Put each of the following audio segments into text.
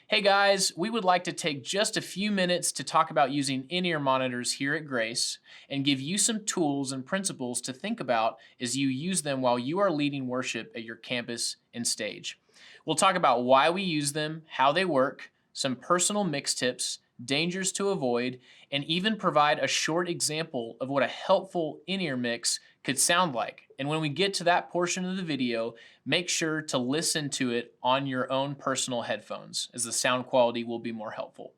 Hey guys, we would like to take just a few minutes to talk about using in-ear monitors here at Grace and give you some tools and principles to think about as you use them while you are leading worship at your campus and stage. We'll talk about why we use them, how they work, some personal mix tips, dangers to avoid, and even provide a short example of what a helpful in-ear mix could sound like. And when we get to that portion of the video, make sure to listen to it on your own personal headphones, as the sound quality will be more helpful.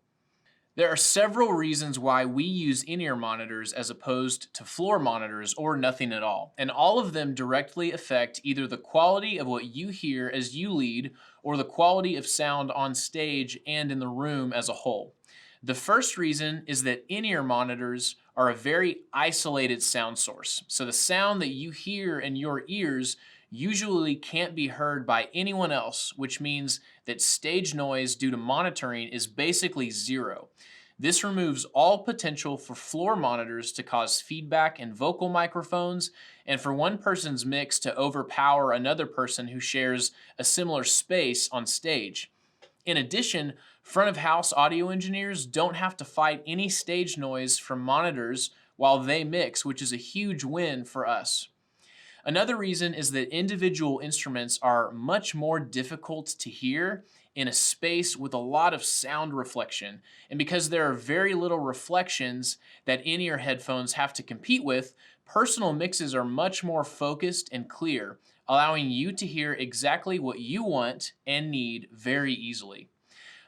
There are several reasons why we use in-ear monitors as opposed to floor monitors or nothing at all, and all of them directly affect either the quality of what you hear as you lead or the quality of sound on stage and in the room as a whole. The first reason is that in-ear monitors are a very isolated sound source. So the sound that you hear in your ears usually can't be heard by anyone else, which means that stage noise due to monitoring is basically zero. This removes all potential for floor monitors to cause feedback in vocal microphones and for one person's mix to overpower another person who shares a similar space on stage. In addition, front of house audio engineers don't have to fight any stage noise from monitors while they mix, which is a huge win for us. Another reason is that individual instruments are much more difficult to hear in a space with a lot of sound reflection. And because there are very little reflections that in-ear headphones have to compete with, personal mixes are much more focused and clear, allowing you to hear exactly what you want and need very easily.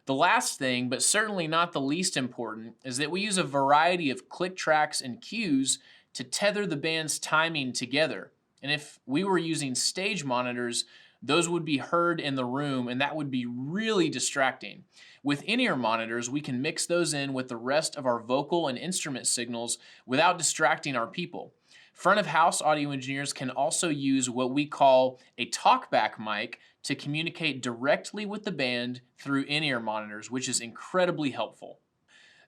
The last thing, but certainly not the least important, is that we use a variety of click tracks and cues to tether the band's timing together. And if we were using stage monitors, those would be heard in the room and that would be really distracting. With in-ear monitors, we can mix those in with the rest of our vocal and instrument signals without distracting our people. Front of house audio engineers can also use what we call a talkback mic to communicate directly with the band through in-ear monitors, which is incredibly helpful.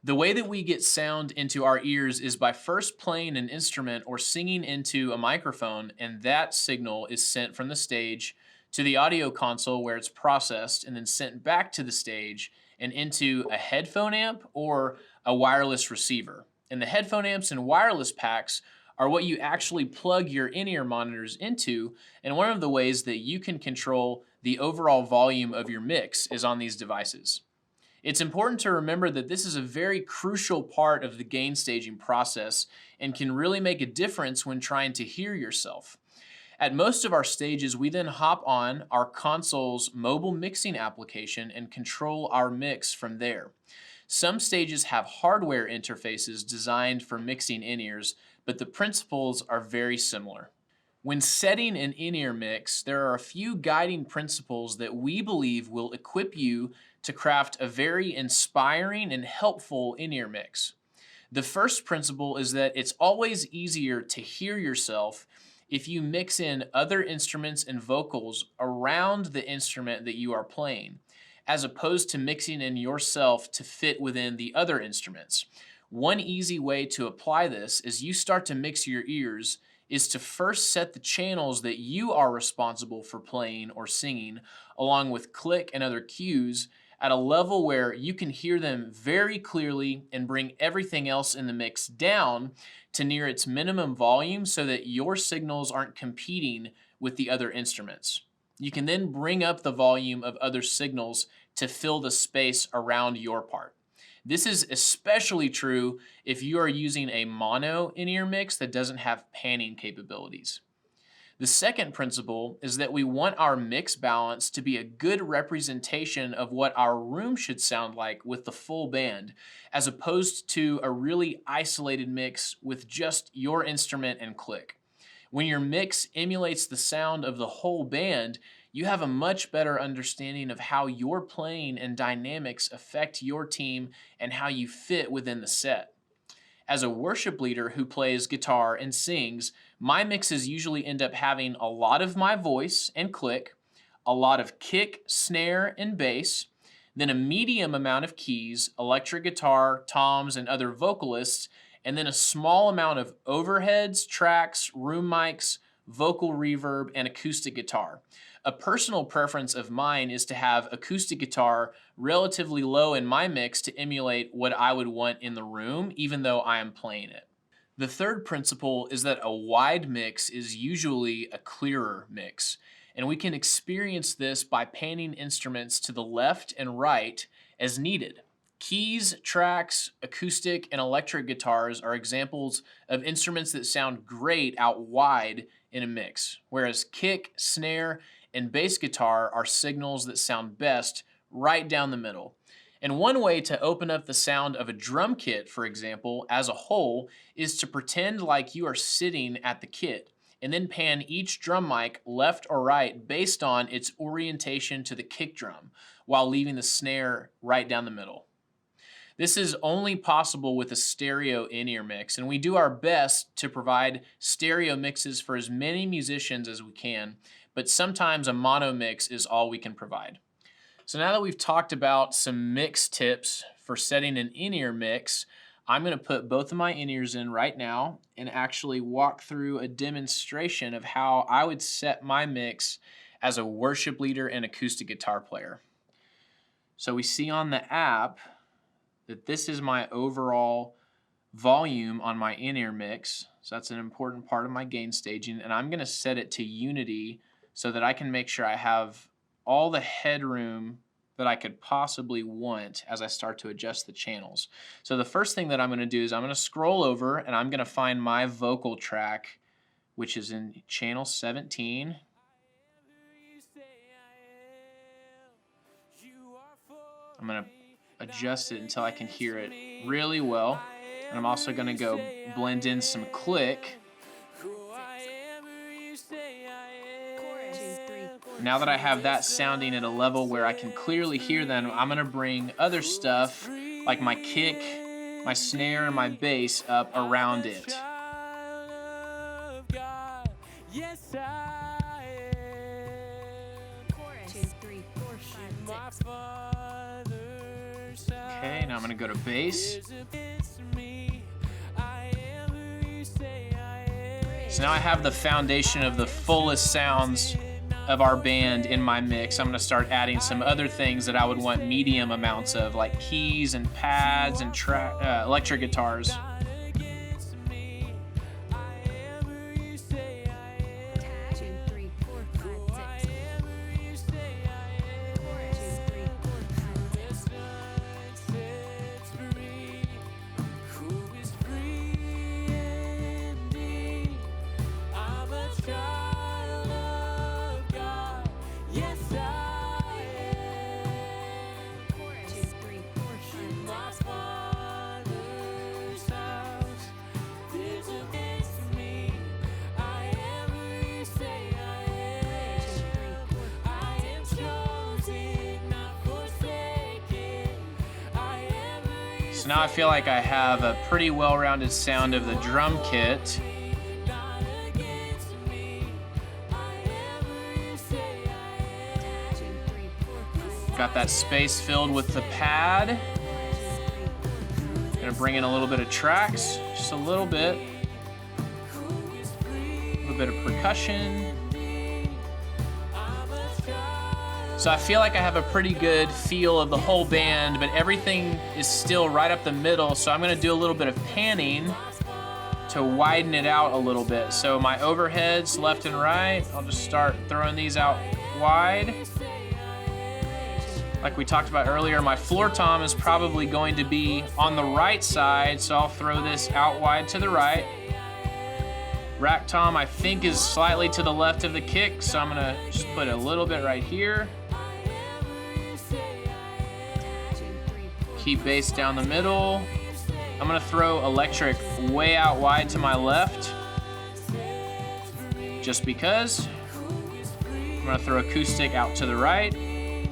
The way that we get sound into our ears is by first playing an instrument or singing into a microphone, and that signal is sent from the stage to the audio console where it's processed and then sent back to the stage and into a headphone amp or a wireless receiver. And the headphone amps and wireless packs are what you actually plug your in-ear monitors into, and one of the ways that you can control the overall volume of your mix is on these devices. It's important to remember that this is a very crucial part of the gain staging process and can really make a difference when trying to hear yourself. At most of our stages, we then hop on our console's mobile mixing application and control our mix from there. Some stages have hardware interfaces designed for mixing in-ears, but the principles are very similar. When setting an in-ear mix, there are a few guiding principles that we believe will equip you to craft a very inspiring and helpful in-ear mix. The first principle is that it's always easier to hear yourself if you mix in other instruments and vocals around the instrument that you are playing, as opposed to mixing in yourself to fit within the other instruments. One easy way to apply this as you start to mix your ears is to first set the channels that you are responsible for playing or singing, along with click and other cues, at a level where you can hear them very clearly and bring everything else in the mix down to near its minimum volume so that your signals aren't competing with the other instruments. You can then bring up the volume of other signals to fill the space around your part. This is especially true if you are using a mono in-ear mix that doesn't have panning capabilities. The second principle is that we want our mix balance to be a good representation of what our room should sound like with the full band, as opposed to a really isolated mix with just your instrument and click. When your mix emulates the sound of the whole band, you have a much better understanding of how your playing and dynamics affect your team and how you fit within the set. As a worship leader who plays guitar and sings, my mixes usually end up having a lot of my voice and click, a lot of kick, snare, and bass, then a medium amount of keys, electric guitar, toms, and other vocalists, and then a small amount of overheads, tracks, room mics, vocal reverb, and acoustic guitar. A personal preference of mine is to have acoustic guitar relatively low in my mix to emulate what I would want in the room, even though I am playing it. The third principle is that a wide mix is usually a clearer mix, and we can experience this by panning instruments to the left and right as needed. Keys, tracks, acoustic, and electric guitars are examples of instruments that sound great out wide in a mix, whereas kick, snare, and bass guitar are signals that sound best right down the middle. And one way to open up the sound of a drum kit, for example, as a whole, is to pretend like you are sitting at the kit, and then pan each drum mic left or right based on its orientation to the kick drum, while leaving the snare right down the middle. This is only possible with a stereo in-ear mix, and we do our best to provide stereo mixes for as many musicians as we can, but sometimes a mono mix is all we can provide. So now that we've talked about some mix tips for setting an in-ear mix, I'm going to put both of my in-ears in right now and actually walk through a demonstration of how I would set my mix as a worship leader and acoustic guitar player. So we see on the app that this is my overall volume on my in-ear mix. So that's an important part of my gain staging, and I'm going to set it to unity so that I can make sure I have all the headroom that I could possibly want as I start to adjust the channels. So the first thing that I'm going to do is I'm going to scroll over and I'm going to find my vocal track, which is in channel 17. I'm going to adjust it until I can hear it really well. And I'm also going to go blend in some click. Now that I have that sounding at a level where I can clearly hear them, I'm going to bring other stuff like my kick, my snare, and my bass up around it. Okay, now I'm going to go to bass. So now I have the foundation of the fullest sounds of our band in my mix. I'm going to start adding some other things that I would want medium amounts of, like keys and pads and electric guitars. So now I feel like I have a pretty well-rounded sound of the drum kit. Got that space filled with the pad. Gonna bring in a little bit of tracks, just a little bit. A little bit of percussion. So I feel like I have a pretty good feel of the whole band, but everything is still right up the middle, so I'm gonna do a little bit of panning to widen it out a little bit. So my overheads left and right, I'll just start throwing these out wide. Like we talked about earlier, my floor tom is probably going to be on the right side, so I'll throw this out wide to the right. Rack tom, I think, is slightly to the left of the kick, so I'm gonna just put a little bit right here. Keep bass down the middle. I'm gonna throw electric way out wide to my left, just because. I'm gonna throw acoustic out to the right. And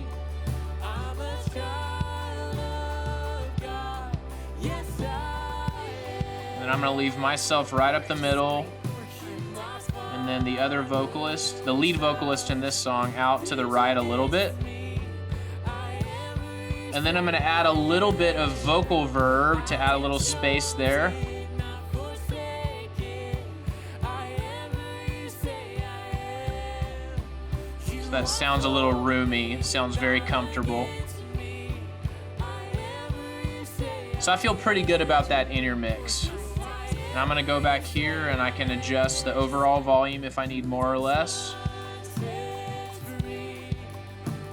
then I'm gonna leave myself right up the middle. And then the other vocalist, the lead vocalist in this song, out to the right a little bit. And then I'm gonna add a little bit of vocal verb to add a little space there. So So that sounds a little roomy, sounds very comfortable. So I feel pretty good about that in-ear mix. And I'm gonna go back here and I can adjust the overall volume if I need more or less.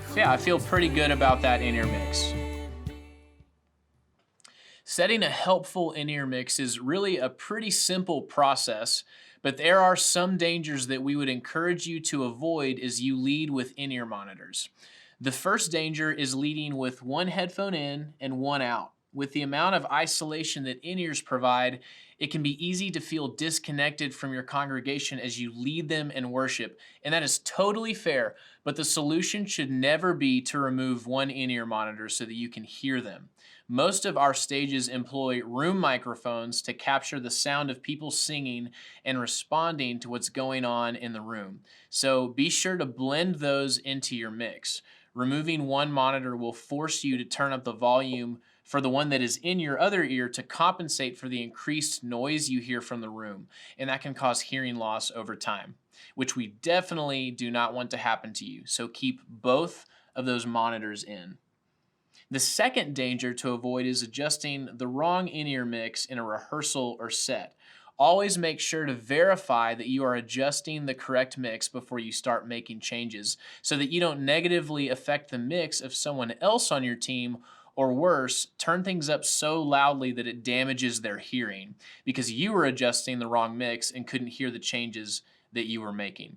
So yeah, I feel pretty good about that in-ear mix. Setting a helpful in-ear mix is really a pretty simple process, but there are some dangers that we would encourage you to avoid as you lead with in-ear monitors. The first danger is leading with one headphone in and one out. With the amount of isolation that in-ears provide, it can be easy to feel disconnected from your congregation as you lead them in worship, and that is totally fair, but the solution should never be to remove one in-ear monitor so that you can hear them. Most of our stages employ room microphones to capture the sound of people singing and responding to what's going on in the room. So be sure to blend those into your mix. Removing one monitor will force you to turn up the volume for the one that is in your other ear to compensate for the increased noise you hear from the room, and that can cause hearing loss over time, which we definitely do not want to happen to you. So keep both of those monitors in. The second danger to avoid is adjusting the wrong in-ear mix in a rehearsal or set. Always make sure to verify that you are adjusting the correct mix before you start making changes so that you don't negatively affect the mix of someone else on your team, or worse, turn things up so loudly that it damages their hearing because you were adjusting the wrong mix and couldn't hear the changes that you were making.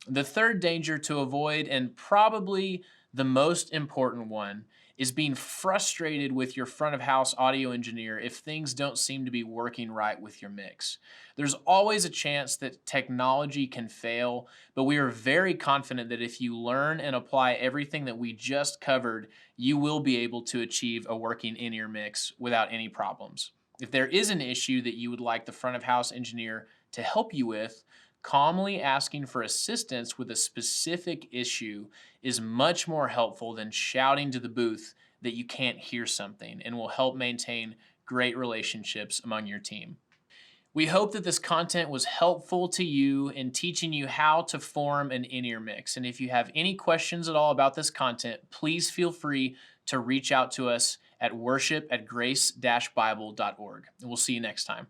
The third danger to avoid, and probably the most important one, is being frustrated with your front of house audio engineer if things don't seem to be working right with your mix. There's always a chance that technology can fail, but we are very confident that if you learn and apply everything that we just covered, you will be able to achieve a working in-ear mix without any problems. If there is an issue that you would like the front of house engineer to help you with, calmly asking for assistance with a specific issue is much more helpful than shouting to the booth that you can't hear something, and will help maintain great relationships among your team. We hope that this content was helpful to you in teaching you how to form an in-ear mix. And if you have any questions at all about this content, please feel free to reach out to us at worship@grace-bible.org. And we'll see you next time.